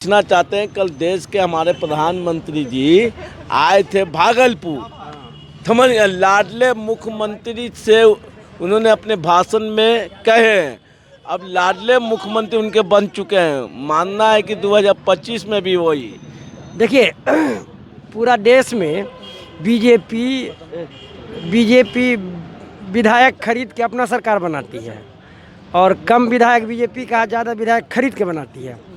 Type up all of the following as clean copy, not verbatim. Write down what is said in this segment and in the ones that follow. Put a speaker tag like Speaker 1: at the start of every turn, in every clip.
Speaker 1: पूछना चाहते हैं, कल देश के हमारे प्रधानमंत्री जी आए थे भागलपुर, समझ गए। लाडले मुख्यमंत्री से उन्होंने अपने भाषण में कहे, अब लाडले मुख्यमंत्री उनके बन चुके हैं। मानना है कि 2025 में भी वही।
Speaker 2: देखिए पूरा देश में बीजेपी विधायक खरीद के अपना सरकार बनाती है और कम विधायक बीजेपी का, ज़्यादा विधायक खरीद के बनाती है।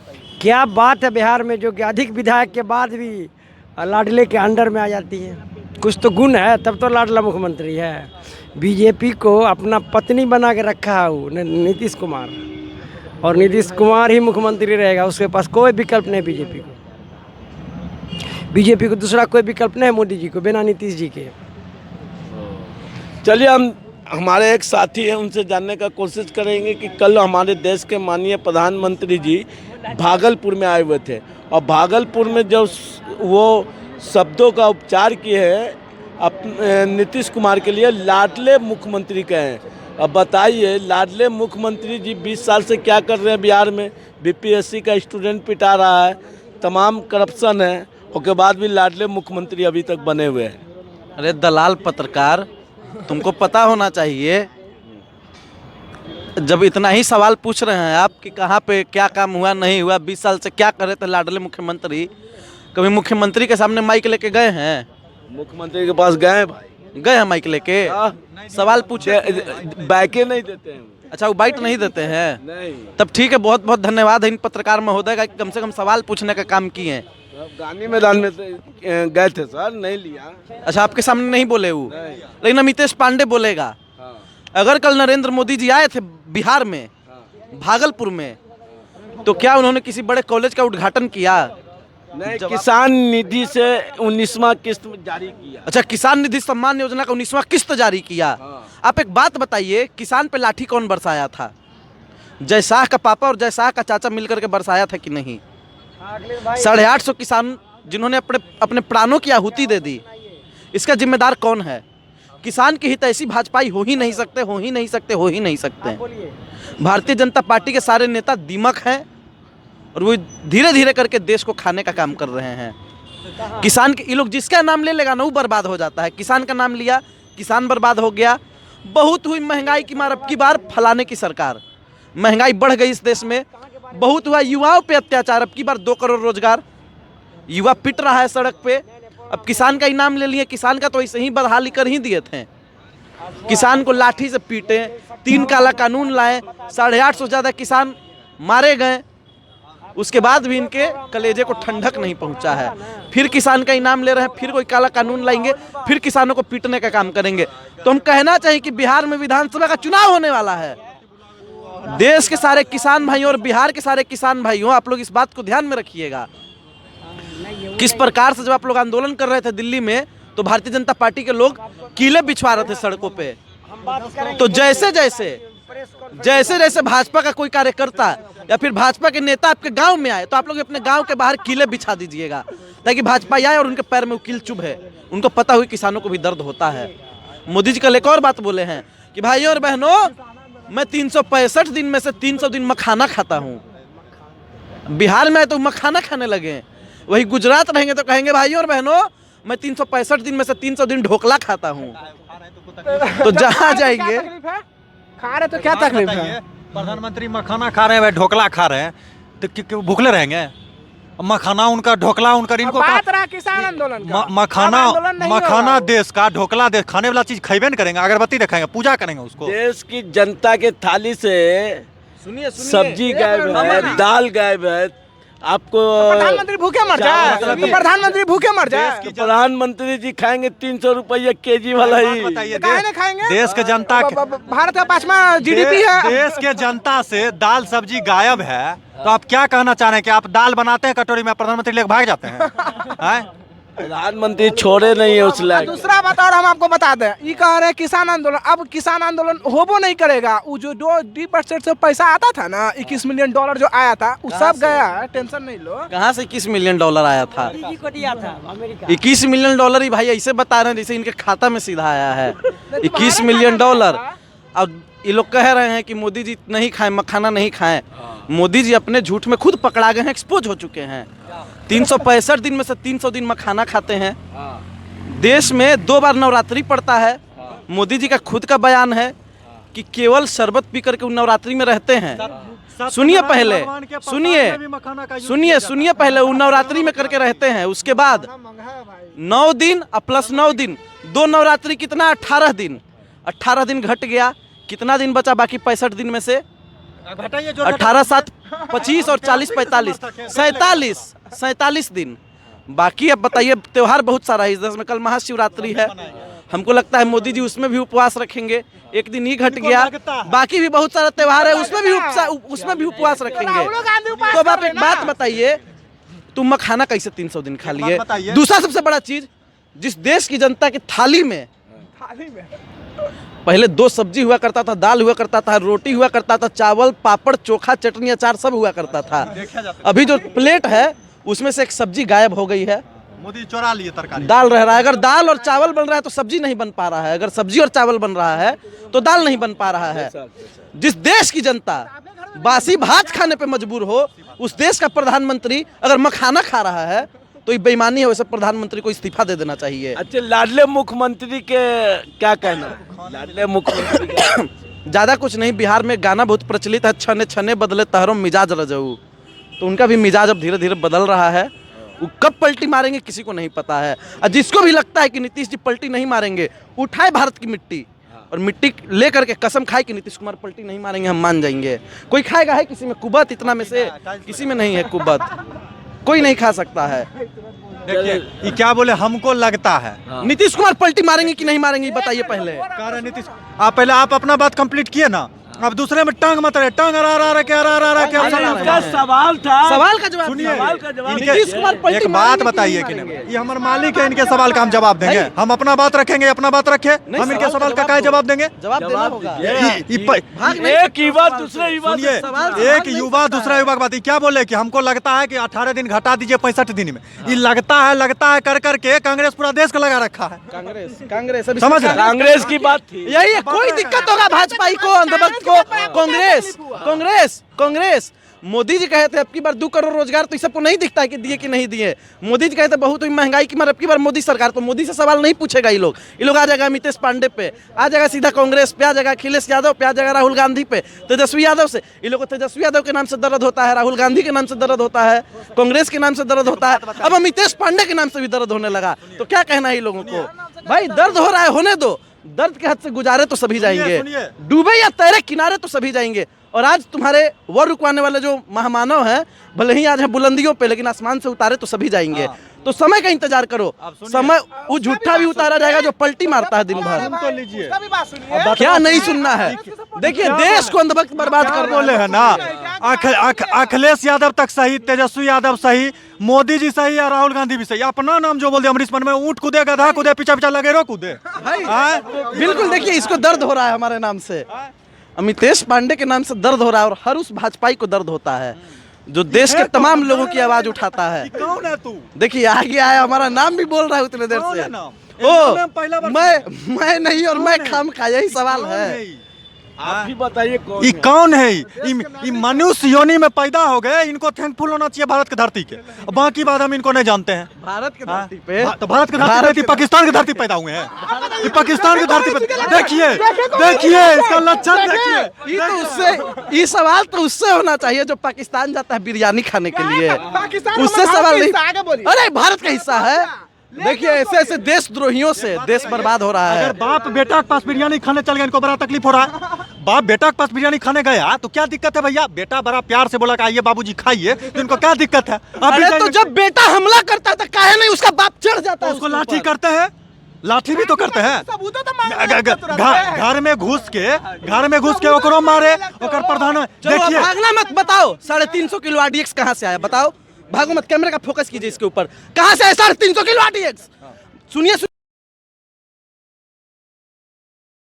Speaker 2: क्या बात है बिहार में जो कि अधिक विधायक के बाद भी लाडले के अंडर में आ जाती है। कुछ तो गुण है, तब तो लाडला मुख्यमंत्री है। बीजेपी को अपना पत्नी बना के रखा है वो नीतीश कुमार, और नीतीश कुमार ही मुख्यमंत्री रहेगा। उसके पास कोई विकल्प नहीं बीजेपी को दूसरा कोई विकल्प नहीं है मोदी जी को बिना नीतीश जी के।
Speaker 1: चलिए हमारे एक साथी हैं, उनसे जानने का कोशिश करेंगे कि कल हमारे देश के माननीय प्रधानमंत्री जी भागलपुर में आए हुए थे और भागलपुर में जब वो शब्दों का उपचार किए हैं नीतीश कुमार के लिए लाडले मुख्यमंत्री कहे हैं। अब बताइए, लाडले मुख्यमंत्री जी 20 साल से क्या कर रहे हैं बिहार में? बीपीएससी का स्टूडेंट पिटा रहा है, तमाम करप्शन है, उसके बाद भी लाडले मुख्यमंत्री अभी तक बने हुए हैं।
Speaker 3: अरे दलाल पत्रकार, तुमको पता होना चाहिए, जब इतना ही सवाल पूछ रहे हैं आप कि कहाँ पे क्या काम हुआ नहीं हुआ, 20 साल से क्या कर रहे थे लाडले मुख्यमंत्री, कभी मुख्यमंत्री के सामने माइक लेके गए हैं?
Speaker 1: मुख्यमंत्री के पास गए भाई,
Speaker 3: गए हैं माइक लेके? सवाल पूछे,
Speaker 1: बैके नहीं देते हैं।
Speaker 3: अच्छा वो बाइट नहीं देते हैं?
Speaker 1: नहीं।
Speaker 3: तब ठीक है, बहुत बहुत धन्यवाद है इन पत्रकार महोदय का कि कम से कम सवाल पूछने का काम किए हैं।
Speaker 1: गांधी मैदान में गए थे सर, नहीं लिया।
Speaker 3: अच्छा आपके सामने नहीं बोले वो, लेकिन अमितेश पांडे बोलेगा।
Speaker 1: हाँ।
Speaker 3: अगर कल नरेंद्र मोदी जी आए थे बिहार में, भागलपुर में, तो क्या उन्होंने किसी बड़े कॉलेज का उद्घाटन किया?
Speaker 1: नहीं, किसान निधि से 19वां किस्त जारी किया।
Speaker 3: अच्छा, किसान निधि सम्मान योजना का 19वां किस्त जारी किया।
Speaker 1: हाँ।
Speaker 3: आप एक बात बताइए, किसान पे लाठी कौन बरसाया था? जयशाह का पापा और जयशाह का चाचा मिलकर के बरसाया था कि नहीं? 850 किसान जिन्होंने अपने प्राणों की आहुति दे दी, इसका जिम्मेदार कौन है? किसान की हितैषी भाजपाई हो ही नहीं सकते। भारतीय जनता पार्टी के सारे नेता दीमक हैं और वो धीरे धीरे करके देश को खाने का काम कर रहे हैं। किसान के ये लोग जिसका नाम ले लेगा ना वो बर्बाद हो जाता है। किसान का नाम लिया, किसान बर्बाद हो गया। बहुत हुई महंगाई की मार, अब की बार फलाने की सरकार, महंगाई बढ़ गई इस देश में। बहुत हुआ युवाओं पे अत्याचार, अब की बार 2 करोड़ रोजगार, युवा पिट रहा है सड़क पे। अब किसान का इनाम ले लिए, किसान का तो ऐसे ही बदहाली कर ही दिए थे। किसान को लाठी से पीटे, 3 काला कानून लाए, 850 से ज़्यादा किसान मारे गए, उसके बाद भी इनके कलेजे को ठंडक नहीं पहुंचा है। फिर किसान का इनाम ले रहे हैं, फिर कोई काला कानून लाएंगे, फिर किसानों को पीटने का काम करेंगे। तो हम कहना चाहिए कि बिहार में विधानसभा का चुनाव होने वाला है। देश के सारे किसान भाइयों और बिहार के सारे किसान भाइयों, आप लोग इस बात को ध्यान में रखिएगा। किस प्रकार से जब आप लोग आंदोलन कर रहे थे दिल्ली में, तो भारतीय जनता पार्टी के लोग कीले बिछवा रहे थे सड़कों पे। तो जैसे जैसे भाजपा का कोई कार्यकर्ता या फिर भाजपा के नेता आपके गांव में आए, तो आप लोग अपने गांव के बाहर कीले बिछा दीजिएगा, ताकि भाजपा आए और उनके पैर में कील चुभे। उनको पता हुई किसानों को भी दर्द होता है। मोदी जी कल एक और बात बोले हैं कि भाइयों और बहनों, मैं 365 दिन में से 300 दिन मखाना खाता हूँ। बिहार में तो मखाना खाने लगे, वही गुजरात रहेंगे तो कहेंगे भाइयों और बहनों, मैं 365 दिन में से 300 दिन ढोकला खाता हूँ। तो जहाँ जाएंगे
Speaker 2: खा रहे तो क्या तकलीफ है?
Speaker 4: प्रधानमंत्री मखाना खा रहे हैं, ढोकला खा रहे हैं, तो भूखले रहेंगे? मखाना उनका, ढोकला उनका, इनको
Speaker 2: बात रहा किसान आंदोलन का।
Speaker 4: मखाना देश का, ढोकला देश खाने वाला चीज खाइबे न करेंगे, अगरबत्ती दिखाएंगे, पूजा करेंगे उसको।
Speaker 1: देश की जनता के थाली से सब्जी गायब है, दाल गायब है। आपको
Speaker 2: प्रधानमंत्री भूखे मर जाए, प्रधानमंत्री भूखे मर जाए।
Speaker 1: प्रधानमंत्री जी खाएंगे 300 रुपये केजी वाला ही।
Speaker 2: खाएंगे?
Speaker 4: देश के जनता,
Speaker 2: भारत का 5वां जीडीपी है।
Speaker 4: देश के जनता से दाल सब्जी गायब है, तो आप क्या कहना चाह रहे हैं कि आप दाल बनाते हैं कटोरी में, प्रधानमंत्री लेकर भाग जाते हैं?
Speaker 1: प्रधानमंत्री छोड़े नहीं है उस लायक।
Speaker 2: दूसरा बात और हम आपको बता दें, ये कह रहे हैं किसान आंदोलन, अब किसान आंदोलन होबो नहीं करेगा। वो जो 2% से पैसा आता था ना, $21 मिलियन जो आया था, वो सब गया है, टेंशन नहीं लो।
Speaker 3: कहाँ से $21 मिलियन आया था?
Speaker 2: को दिया था अमेरिका।
Speaker 3: $21 मिलियन ही भाई ऐसे बता रहे हैं जैसे इनके खाता में सीधा आया है। $21 मिलियन। अब ये लोग कह रहे हैं कि मोदी जी नहीं खाएं, मखाना नहीं खाएं। मोदी जी अपने झूठ में खुद पकड़ा गए हैं, एक्सपोज हो चुके हैं। 365 दिन में से 300 दिन मखाना खाते हैं। देश में 2 बार नवरात्रि पड़ता है। मोदी जी का खुद का बयान है कि केवल शरबत पी करके उन नवरात्रि में रहते हैं। सुनिए पहले, सुनिए पहले, वो नवरात्रि में करके रहते हैं। उसके बाद 9 दिन प्लस 9 दिन, 2 नवरात्रि कितना, 18 दिन। 18 दिन घट गया, कितना दिन बचा बाकी 65 दिन में से? 18 7 25 और 40 45 47 दिन बाकी। अब बताइए, त्योहार बहुत सारा है इस देश में। कल महाशिवरात्रि है, हमको लगता है मोदी जी उसमें भी उपवास रखेंगे। एक दिन ही घट गया, बाकी भी बहुत सारा त्योहार है, उसमें भी उपवास रखेंगे। तो अब आप एक बात बताइए, तुम मखाना कैसे 300 दिन खा लिए? दूसरा सबसे बड़ा चीज, जिस देश की जनता की थाली में पहले 2 सब्जी हुआ करता था, दाल हुआ करता था, रोटी हुआ करता था, चावल, पापड़, चोखा, चटनी, अचार सब हुआ करता था। अभी जो प्लेट है उसमें से एक सब्जी गायब हो गई है।
Speaker 4: मोदी चुरा लिए तरकारी,
Speaker 3: दाल रह रहा है। अगर दाल और चावल बन रहा है तो सब्जी नहीं बन पा रहा है, अगर सब्जी और चावल बन रहा है तो दाल नहीं बन पा रहा है। जिस देश की जनता बासी भात खाने पे मजबूर हो, उस देश का प्रधानमंत्री अगर मखाना खा रहा है तो ये बेईमानी है। वैसे प्रधानमंत्री को इस्तीफा दे देना चाहिए।
Speaker 1: अच्छा, लाडले मुख्यमंत्री के क्या कहना? लाडले मुख्यमंत्री
Speaker 3: ज़्यादा कुछ नहीं, बिहार में गाना बहुत प्रचलित है, छने छने बदले तहरों मिजाज रजऊ। तो उनका भी मिजाज अब धीरे धीरे बदल रहा है। वो कब पलटी मारेंगे किसी को नहीं पता है। और जिसको भी लगता है कि नीतीश जी पलटी नहीं मारेंगे, उठाए भारत की मिट्टी और मिट्टी ले करके कसम खाए कि नीतीश कुमार पलटी नहीं मारेंगे, हम मान जाएंगे। कोई खाएगा है किसी में कुबत? इतना में से किसी में नहीं है कुबत, कोई नहीं खा सकता है।
Speaker 4: देखिए ये क्या बोले, हमको लगता है
Speaker 3: नीतीश कुमार पलटी मारेंगे कि नहीं मारेंगे बताइए पहले।
Speaker 4: कह रहे नीतीश, आप पहले आप अपना बात कंप्लीट किए ना, अब दूसरे में टांग मत रहे, टांग
Speaker 1: का सवाल था।
Speaker 3: सवाल का जवाब
Speaker 4: सुनिए,
Speaker 1: सवाल का जवाब
Speaker 3: नीतीश कुमार पलटी
Speaker 4: एक बात
Speaker 3: मारेंगे
Speaker 4: बताइए
Speaker 3: कि
Speaker 4: कि
Speaker 3: नहीं
Speaker 4: ये हमारे मालिक है, इनके सवाल का हम जवाब देंगे। हम अपना बात रखेंगे, अपना बात रखे, हम इनके सवाल का क्या जवाब देंगे?
Speaker 3: जवाब देना होगा।
Speaker 1: एक युवा दूसरे युवा
Speaker 4: सुनिए, एक युवा दूसरा युवा की बात, क्या बोले कि हमको लगता है कि 18 दिन घटा दीजिए 65 दिन में। ये लगता है कर करके कांग्रेस पूरा देश को लगा रखा है।
Speaker 3: कांग्रेस अभी
Speaker 4: समझ रहे?
Speaker 1: कांग्रेस की बात थी।
Speaker 3: यही है, कोई दिक्कत होगा भाजपा को, अंधभक्त को, कांग्रेस। मोदी जी कहे थे अब की बार 2 करोड़ रोजगार, तो इस सबको नहीं दिखता है कि दिए कि नहीं दिए। मोदी जी कहे थे बहुत हुई महंगाई की मार, अब की बार मोदी सरकार, तो मोदी से सवाल नहीं पूछेगा। ये लोग आ जाएगा अमितेश पांडे पे, आ जाएगा सीधा कांग्रेस पे, आ जाएगा अखिलेश यादव पे, आ जाएगा राहुल गांधी पे, तेजस्वी यादव से। ये लोग तेजस्वी यादव के नाम से दर्द होता है, राहुल गांधी के नाम से दर्द होता है, कांग्रेस के नाम से दर्द होता है, अब अमितेश पांडे के नाम से भी दर्द होने लगा। तो क्या कहना है ये लोगों को? भाई दर्द हो रहा है, होने दो। दर्द के हद से गुजारे तो सभी जाएंगे, डूबे या तैरे किनारे तो सभी जाएंगे। और आज तुम्हारे वो रुकवाने वाले जो महामानव हैं, भले ही आज है बुलंदियों पे, लेकिन आसमान से उतारे तो सभी जाएंगे। तो समय का इंतजार करो, समय वो झूठा भी उतारा जाएगा जो पलटी मारता है दिन भर।
Speaker 4: तो लीजिए,
Speaker 3: क्या नहीं सुनना है? देखिए देश को अंधभक्त बर्बाद कर
Speaker 4: बोले है ना, अखिलेश यादव तक सही, तेजस्वी यादव सही, मोदी जी सही या राहुल गांधी भी सही। अपना नाम जो बोल दिया, अमरीश मन में ऊँट कूदे, गधा कूदे, पीछा लगे रो कूदे।
Speaker 3: बिल्कुल, देखिए इसको दर्द हो रहा है हमारे नाम से, अमितेश पांडे के नाम से दर्द हो रहा है। और हर उस भाजपाई को दर्द होता है जो देश के तमाम लोगों की आवाज उठाता है।
Speaker 4: कौन है तू?
Speaker 3: देखिए आगे आया, हमारा नाम भी बोल रहा है उतने देर से। मैं नहीं, और मैं खाम खा, यही सवाल है।
Speaker 1: आप भी बताइए कौन
Speaker 4: ये कौन है? ये मनुष्य योनि में पैदा हो गए, इनको थैंकफुल होना चाहिए भारत की धरती के। बाकी बात हम इनको नहीं जानते हैं।
Speaker 3: भारत की धरती पे,
Speaker 4: तो भारत की धरती पे पाकिस्तान की धरती पैदा हुए हैं। ये पाकिस्तान की धरती पे देखिए इसका लक्षण देखिए।
Speaker 3: ये तो उससे, ये सवाल तो उससे होना चाहिए जो पाकिस्तान जाता है बिरयानी खाने के लिए, उससे सवाल नहीं। अरे भारत का हिस्सा है। देखिए ऐसे ऐसे देशद्रोहियों से देश बर्बाद हो रहा है।
Speaker 4: अगर बाप बेटा के पास बिरयानी खाने चल गए, इनको बड़ा तकलीफ हो रहा है। बाप बेटा के पास बिरयानी खाने गया तो क्या दिक्कत है भैया? बेटा बड़ा प्यार से बोला कि आइए बाबूजी खाइए, तो इनको क्या दिक्कत है?
Speaker 3: अरे तो जब बेटा हमला करता है तो काहे नहीं उसका बाप चढ़ जाता है?
Speaker 4: उसको लाठी करते हैं, लाठी भी तो करते हैं। घर में घुस के ओकरो मारे, ओकर प्रधान।
Speaker 3: देखिए भागना मत, बताओ 350 किलो RDX कहाँ से आया? बताओ, भागो मत, कैमरे का फोकस कीजिए इसके ऊपर। कहाँ से आया 350 किलो RDX? सुनिए।